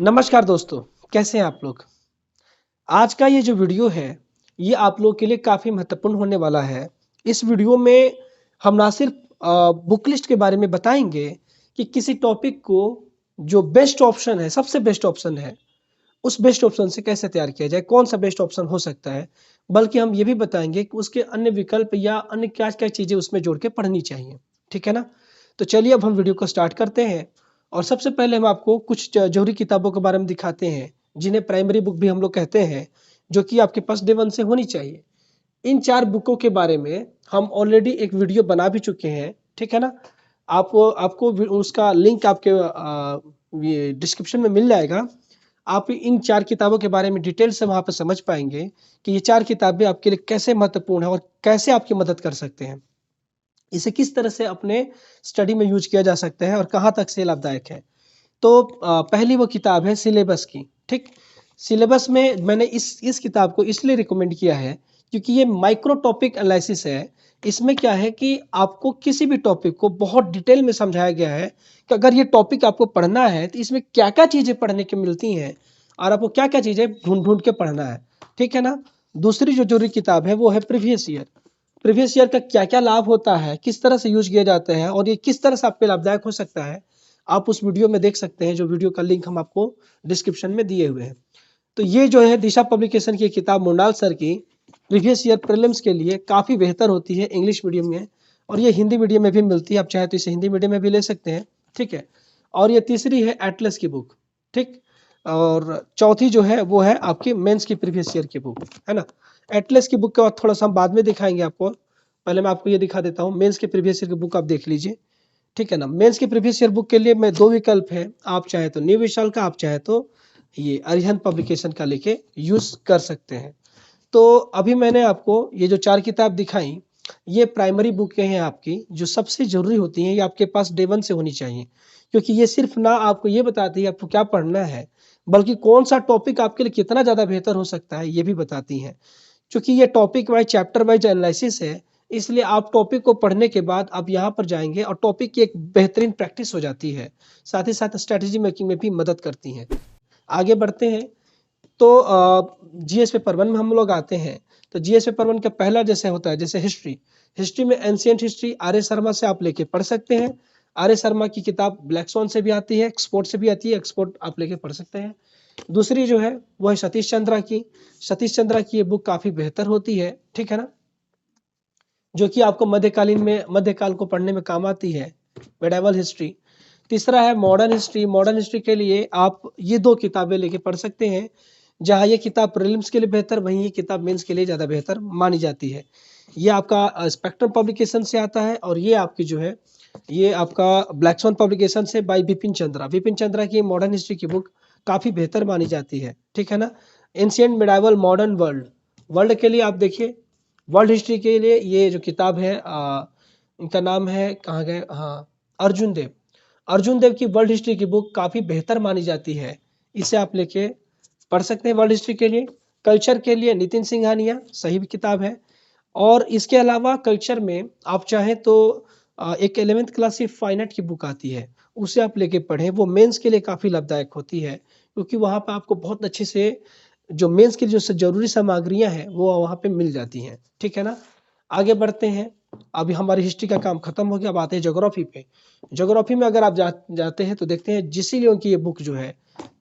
नमस्कार दोस्तों, कैसे हैं आप लोग? आज का ये जो वीडियो है, ये आप लोग के लिए काफ़ी महत्वपूर्ण होने वाला है। इस वीडियो में हम ना सिर्फ बुक लिस्ट के बारे में बताएँगे कि किसी टॉपिक को जो बेस्ट ऑप्शन है, सबसे बेस्ट ऑप्शन है, उस बेस्ट ऑप्शन से कैसे तैयार किया जाए, कौन-सा बेस्ट ऑप्शन हो सकता है। बल्कि हम ये भी बताएँगे कि उसके अन्य विकल्प या अन्य क्या-क्या चीज़ें उसमें जोड़ के पढ़नी चाहिए। ठीक है ना? तो चलिए अब हम वीडियो को स्टार्ट करते हैं और सबसे पहले हम आपको कुछ ज़रूरी किताबों के बारे में दिखाते हैं, जिन्हें प्राइमरी बुक भी हम लोग कहते हैं, जो कि आपके पास डे 1 से होनी चाहिए। इन 4 बुकों के बारे में हम ऑलरेडी एक वीडियो बना भी चुके हैं, ठीक है ना? आपको आपको उसका लिंक आपके ये डिस्क्रिप्शन में मिल जाएगा। आप इन 4 किताबों के बारे में डिटेल से वहाँ पे समझ पाएँगे कि ये 4 किताबें आपके लिए कैसे महत्वपूर्ण हैं और कैसे आपकी मदद कर सकते हैं। इसे किस तरह से अपने स्टडी में यूज़ किया जा सकता है और कहाँ तक से लाभदायक है। तो पहली वो किताब है सिलेबस की, ठीक? सिलेबस में मैंने इस किताब को इसलिए रिकमेंड किया है क्योंकि ये माइक्रो टॉपिक एनालिसिस है। इसमें क्या है कि आपको किसी भी टॉपिक को बहुत डिटेल में समझाया गया है कि अगर ये टॉपिक आपको पढ़ना है तो इसमें क्या-क्या चीज़ें पढ़ने को मिलती हैं और आपको क्या-क्या चीज़ें ढूँढ-ढूँढ के पढ़ना है। ठीक है ना? दूसरी जो ज़रूरी किताब है वो है प्रीवियस ईयर। प्रीवियस ईयर का क्या-क्या लाभ होता है, किस तरह से यूज़ किए जाते हैं और ये किस तरह से आपके लाभदायक हो सकता है, आप उस वीडियो में देख सकते हैं, जो वीडियो का लिंक हम आपको डिस्क्रिप्शन में दिए हुए हैं। तो ये जो है दिशा पब्लिकेशन की किताब मोनाल सर की प्रीवियस ईयर प्रीलिम्स के लिए काफ़ी बेहतर होती है इंग्लिश मीडियम में और ये हिंदी मीडियम में भी मिलती है, आप चाहे तो इसे हिंदी मीडियम में भी ले सकते हैं, ठीक है? और ये तीसरी है एटलस की बुक, ठीक? और चौथी जो है वो है आपकी मेंस की प्रीवियस ईयर की बुक, है ना? एटलस की बुक का थोड़ा-सा हम बाद में दिखाएँगे आपको। पहले मैं आपको ये दिखा देता हूँ, मेंस के प्रीवियस ईयर की बुक आप देख लीजिए, ठीक है ना? मेंस के प्रीवियस ईयर बुक के लिए मैं 2 विकल्प हैं, आप चाहे तो न्यू विशाल का, आप चाहे तो ये अरिहंत पब्लिकेशन का लेके यूज़ कर सकते हैं। तो अभी मैंने आपको ये जो 4 किताब दिखाई, ये प्राइमरी बुकें हैं आपकी, जो सबसे ज़रूरी होती हैं, ये आपके पास डे 1 से होनी चाहिए। क्योंकि ये सिर्फ़ ना आपको ये बताती है आपको क्या पढ़ना है, बल्कि कौन-सा टॉपिक आपके लिए कितना ज़्यादा बेहतर हो सकता है, ये भी बताती हैं। चूँकि ये topic wise, chapter wise analysis है, इसलिए आप टॉपिक को पढ़ने के बाद आप यहाँ पर जाएँगे और टॉपिक की एक बेहतरीन प्रैक्टिस हो जाती है। साथ ही साथ स्ट्रैटेजी मेकिंग में भी मदद करती हैं। आगे बढ़ते हैं, तो जीएस पेपर 1 में हम लोग आते हैं, तो जीएस पेपर 1 का पहला जैसे होता है, जैसे हिस्ट्री। हिस्ट्री में एंशिएंट हिस्ट्री आर्य शर्मा से आप लेके पढ़ सकते हैं। आर्य शर्मा की किताब ब्लैक स्वॉन से भी आती है, एक्सपोर्ट से भी आती है, एक्सपोर्ट आप लेके पढ़ सकते हैं। दूसरी जो है, वो है सतीश चंद्रा की। सतीश चंद्रा की ये बुक काफ़ी बेहतर होती है, ठीक है ना? जो कि आपको मध्यकाल को पढ़ने में काम आती है, मेडिएवल हिस्ट्री। तीसरा है मॉडर्न हिस्ट्री। मॉडर्न हिस्ट्री के लिए आप ये 2 किताबें लेके पढ़ सकते हैं। जहाँ ये किताब प्रीलिम्स के लिए बेहतर, वहीं ये किताब मेंस के लिए ज़्यादा बेहतर मानी जाती है। ये आपका स्पेक्ट्रम पब्लिकेशन से आता है और ये आपकी जो है, ये आपका ब्लैक स्वॉन पब्लिकेशन से बाय विपिन चंद्रा। विपिन चंद्रा की मॉडर्न हिस्ट्री की बुक काफ़ी बेहतर मानी जाती है, ठीक है ना? Ancient medieval modern world, world के लिए आप देखिए, वर्ल्ड हिस्ट्री के लिए ये जो किताब है इनका नाम है, कहाँ गए? हाँ, अर्जुन देव। अर्जुन देव की वर्ल्ड हिस्ट्री की बुक काफ़ी बेहतर मानी जाती है। इसे आप लेके पढ़ सकते हैं वर्ल्ड हिस्ट्री के लिए। कल्चर के लिए नितिन सिंघानिया सही भी किताब है और इसके अलावा कल्चर में आप चाहें तो एक 11th क्लास की फाइन आर्ट की बुक आती है, उसे आप लेके पढ़ें। वो मेंस के लिए काफ़ी लाभदायक होती है क्योंकि वहाँ पे आपको बहुत अच्छे से जो मेंस की जो ज़रूरी सामग्रियाँ हैं, वो वहाँ पे मिल जाती हैं, ठीक है ना? आगे बढ़ते हैं। अभी हमारी हिस्ट्री का काम खत्म हो गया, अब आते हैं ज्योग्राफी पे। ज्योग्राफी में अगर आप जाते हैं तो देखते हैं जीसी लियोन की ये बुक जो है,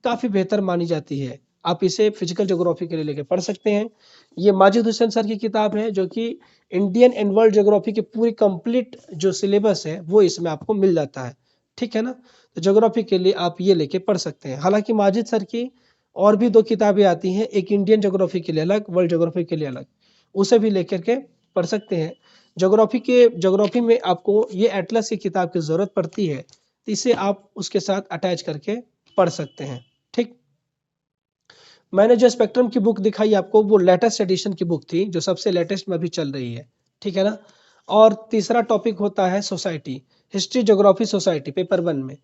काफ़ी बेहतर मानी जाती है। आप इसे फिजिकल ज्योग्राफी के लिए लेके पढ़ सकते हैं। ये माजिद हुसैन सर की किताब है, जो कि इंडियन एंड वर्ल्ड ज्योग्राफी की पूरी कंप्लीट जो सिलेबस है, वो इसमें आपको मिल जाता है, ठीक है ना? तो ज्योग्राफी के लिए आप ये लेके पढ़ सकते हैं। हालाँकि माजिद सर की और भी 2 किताबें आती हैं, एक इंडियन ज्योग्राफी के लिए अलग, वर्ल्ड ज्योग्राफी के लिए अलग, उसे भी लेकर के पढ़ सकते हैं। ज्योग्राफी में आपको ये एटलस की किताब की ज़रूरत पड़ती है, तो इसे आप उसके साथ अटैच करके पढ़ सकते हैं, ठीक? मैंने जो स्पेक्ट्रम की बुक दिखाई आपको, वो लेटेस्ट एडिशन की बुक थी, जो सबसे लेटेस्ट में अभी चल रही है, ठीक है ना? और तीसरा टॉपिक होता है society, history geography society paper 1 में।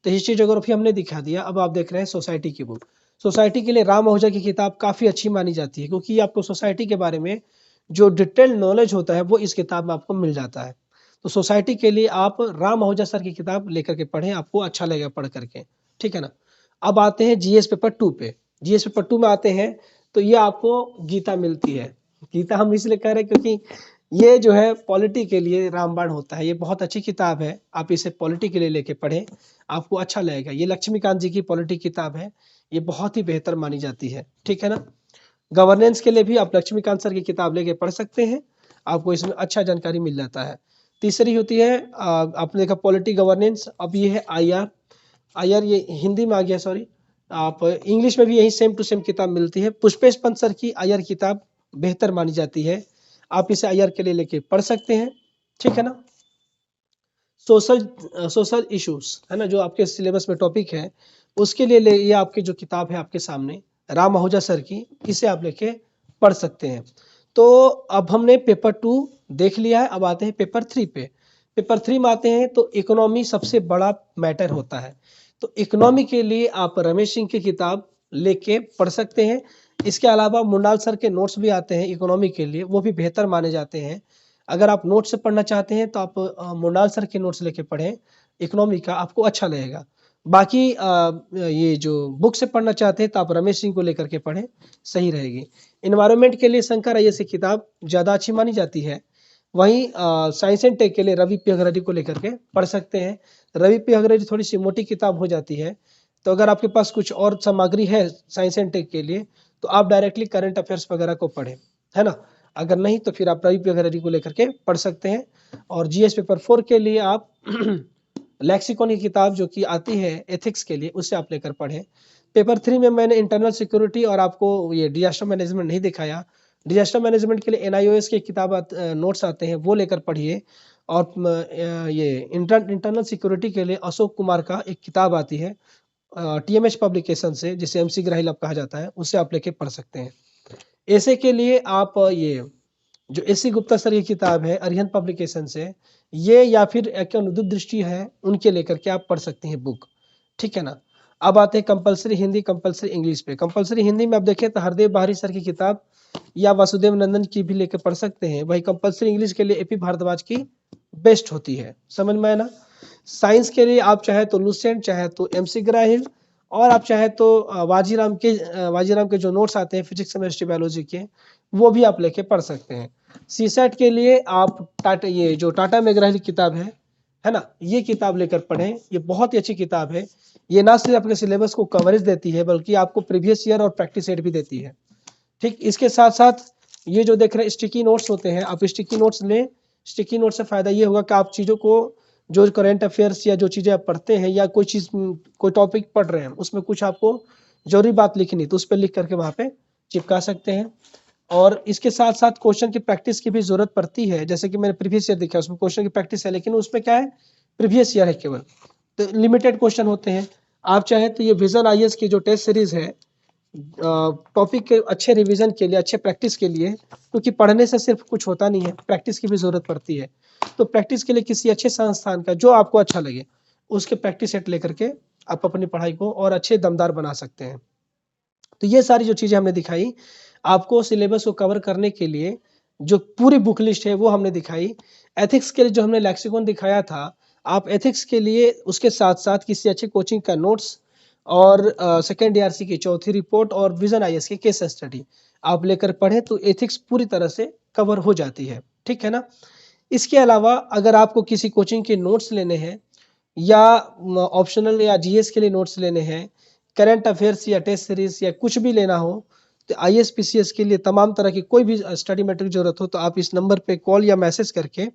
तो हिस्ट्री ज्योग्राफी हमने दिखा दिया, अब आप देख रहे हैं सोसाइटी की बुक। सोसाइटी के लिए राम आहूजा की किताब काफ़ी अच्छी मानी जाती है क्योंकि आपको सोसाइटी के बारे में जो डिटेल्ड नॉलेज होता है, वो इस किताब में आपको मिल जाता है। तो सोसाइटी के लिए आप राम आहूजा सर की किताब लेकर के पढ़ें, आपको अच्छा लगेगा पढ़ करके, ठीक है ना? अब आते हैं जीएस पेपर 2 पे। जीएस पेपर 2 में आते हैं तो ये आपको गीता मिलती है। गीता हम इसलिए कह रहे हैं क्योंकि ये जो है पॉलिटी के लिए रामबाण होता है। ये बहुत अच्छी किताब है, आप इसे पॉलिटी के लिए लेके पढ़ें, आपको अच्छा लगेगा। ये लक्ष्मीकांत जी की पॉलिटी किताब है, ये बहुत ही बेहतर मानी जाती है, ठीक है ना। गवर्नेंस के लिए भी आप लक्ष्मीकांत सर की किताब लेके पढ़ सकते हैं, आपको इसमें अच्छा जानकारी मिल जाता है। तीसरी होती है आपने देखा पॉलिटी गवर्नेंस। अब ये है आईआर। आईआर ये हिंदी में आ गया, सॉरी। आप इंग्लिश में भी यही सेम टू सेम किताब मिलती है। पुष्पेश पंत सर की आईआर किताब बेहतर मानी जाती है, आप इसे आईआर के लिए लेके पढ़ सकते हैं, ठीक है ना। सोशल इश्यूज है ना, जो आपके सिलेबस में टॉपिक है, उसके लिए ये आपकी जो किताब है आपके सामने राम आहूजा सर की, इसे आप लेके पढ़ सकते हैं। तो अब हमने पेपर 2 देख लिया है, अब आते हैं पेपर 3 पे। पेपर 3 में आते हैं तो इकोनॉमी सबसे बड़ा मैटर होता है। तो इकोनॉमी के लिए आप रमेश सिंह की किताब लेके पढ़ सकते हैं। इसके अलावा मुंडाल सर के नोट्स भी आते हैं इकोनॉमी के लिए, वो भी बेहतर माने जाते हैं। अगर आप नोट से पढ़ना चाहते हैं तो आप मुंडाल सर के नोट्स लेके पढ़ें इकोनॉमी का, आपको अच्छा लगेगा। बाकी ये जो बुक से पढ़ना चाहते हैं तो आप रमेश सिंह को लेकर के पढ़ें, सही रहेगी। इन्वायरमेंट के लिए शंकर अय्यर की किताब ज़्यादा अच्छी मानी जाती है। वहीं साइंस एंड टेक के लिए रवि पी अग्रवाल को लेकर के पढ़ सकते हैं। रवि पी अग्रवाल थोड़ी सी मोटी किताब हो जाती है, तो अगर आपके पास कुछ और सामग्री है साइंस एंड टेक के लिए तो आप डायरेक्टली करंट अफेयर्स वगैरह को पढ़ें, है ना। अगर नहीं तो फिर आप रवि पी अग्रवाल को लेकर के पढ़ सकते हैं। और जीएस पेपर 4 के लिए आप लेक्सिकॉन की किताब जो कि आती है एथिक्स के लिए, उससे आप लेकर पढ़ें। पेपर 3 में मैंने इंटरनल सिक्योरिटी और आपको ये डिजास्टर मैनेजमेंट नहीं दिखाया। डिजास्टर मैनेजमेंट के लिए एनआईओएस की किताब नोट्स आते हैं, वो लेकर पढ़िए। और ये इंटरनल सिक्योरिटी के लिए अशोक कुमार का एक किताब आती है टीएमएच पब्लिकेशन से, जिसे एमसी ग्राहिल अब कहा जाता है, उससे आप लेके पढ़ सकते हैं। ऐसे के लिए आप ये जो एस सी गुप्ता सर की किताब है अरिहंत पब्लिकेशन से, ये या फिर एक अनुदित दृष्टि है, उनके लेकर के आप पढ़ सकते हैं बुक, ठीक है ना। अब आते हैं कंपलसरी हिंदी कंपलसरी इंग्लिश पे। कंपलसरी हिंदी में आप देखें तो हरदेव बाहरी सर की किताब या वासुदेव नंदन की भी लेकर पढ़ सकते हैं। वही कंपलसरी इंग्लिश के लिए एपी भारद्वाज की बेस्ट होती है, समझ में आया ना। साइंस के लिए आप चाहे तो लुसेंट, चाहे तो एमसी ग्राहिल, और आप चाहे तो वाजीराम के जो नोट्स आते हैं फिजिक्स केमिस्ट्री बायोलॉजी के, वो भी आप लेके पढ़ सकते हैं। सीसेट के लिए आप टाटा ये जो टाटा मैकग्रा की किताब है ना, ये किताब लेकर पढ़ें, ये बहुत ही अच्छी किताब है। ये ना सिर्फ आपके सिलेबस को कवरेज देती है बल्कि आपको प्रीवियस ईयर और प्रैक्टिस सेट भी देती है, ठीक। इसके साथ साथ ये जो देख रहे हैं स्टिकी नोट्स होते हैं, आप स्टिकी नोट्स लें। स्टिकी नोट से फायदा ये होगा कि आप चीज़ों को, जो करंट अफेयर्स या जो चीज़ें आप पढ़ते हैं या कोई चीज़ कोई टॉपिक पढ़ रहे हैं उसमें कुछ आपको जरूरी बात लिखनी तो उस पर लिख करके वहाँ पे चिपका सकते हैं। और इसके साथ साथ क्वेश्चन की प्रैक्टिस की भी जरूरत पड़ती है। जैसे कि मैंने प्रीवियस ईयर देखा, उसमें क्वेश्चन की प्रैक्टिस है, लेकिन उसमें क्या है, प्रीवियस ईयर है केवल, तो लिमिटेड क्वेश्चन होते हैं। आप चाहे तो ये विजन आईएएस की जो टेस्ट सीरीज है टॉपिक के अच्छे रिवीजन के लिए, अच्छे प्रैक्टिस के लिए, क्योंकि पढ़ने से सिर्फ कुछ होता नहीं है, प्रैक्टिस की भी जरूरत पड़ती है। तो प्रैक्टिस के लिए किसी अच्छे संस्थान का जो आपको अच्छा लगे उसके प्रैक्टिस सेट लेकर के आप अपनी पढ़ाई को और अच्छे दमदार बना सकते हैं। तो ये सारी जो चीज़ें हमने दिखाई आपको सिलेबस को कवर करने के लिए, जो पूरी बुक लिस्ट है वो हमने दिखाई। एथिक्स के लिए जो हमने लेक्सिकॉन दिखाया था, आप एथिक्स के लिए उसके साथ साथ किसी अच्छे कोचिंग का नोट्स और सेकेंड ईआरसी की चौथी रिपोर्ट और विजन आईएएस की केस स्टडी आप लेकर पढ़ें तो एथिक्स पूरी तरह से कवर हो जाती है, ठीक है ना। इसके अलावा अगर आपको किसी कोचिंग के नोट्स लेने हैं या ऑप्शनल या जीएस के लिए नोट्स लेने हैं, करंट अफेयर्स या टेस्ट सीरीज या कुछ भी लेना हो, तो आईएएस पीसीएस के लिए तमाम तरह की कोई भी स्टडी मटेरियल की जरूरत हो तो आप इस नंबर पे कॉल या मैसेज करके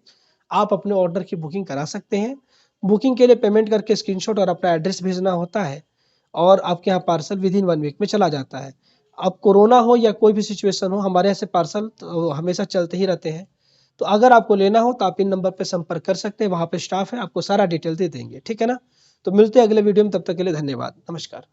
आप अपने ऑर्डर की बुकिंग करा सकते हैं। बुकिंग के लिए पेमेंट करके स्क्रीनशॉट और अपना एड्रेस भेजना होता है और आपके यहाँ पार्सल विद इन 1 वीक में चला जाता है। अब कोरोना हो या कोई भी सिचुएशन हो, हमारे यहाँ से पार्सल तो हमेशा चलते ही रहते हैं। तो अगर आपको लेना हो तो आप इन नंबर पर संपर्क कर सकते हैं, वहाँ पे स्टाफ है, आपको सारा डिटेल दे देंगे, ठीक है ना। तो मिलते हैं अगले वीडियो में, तब तक के लिए धन्यवाद, नमस्कार।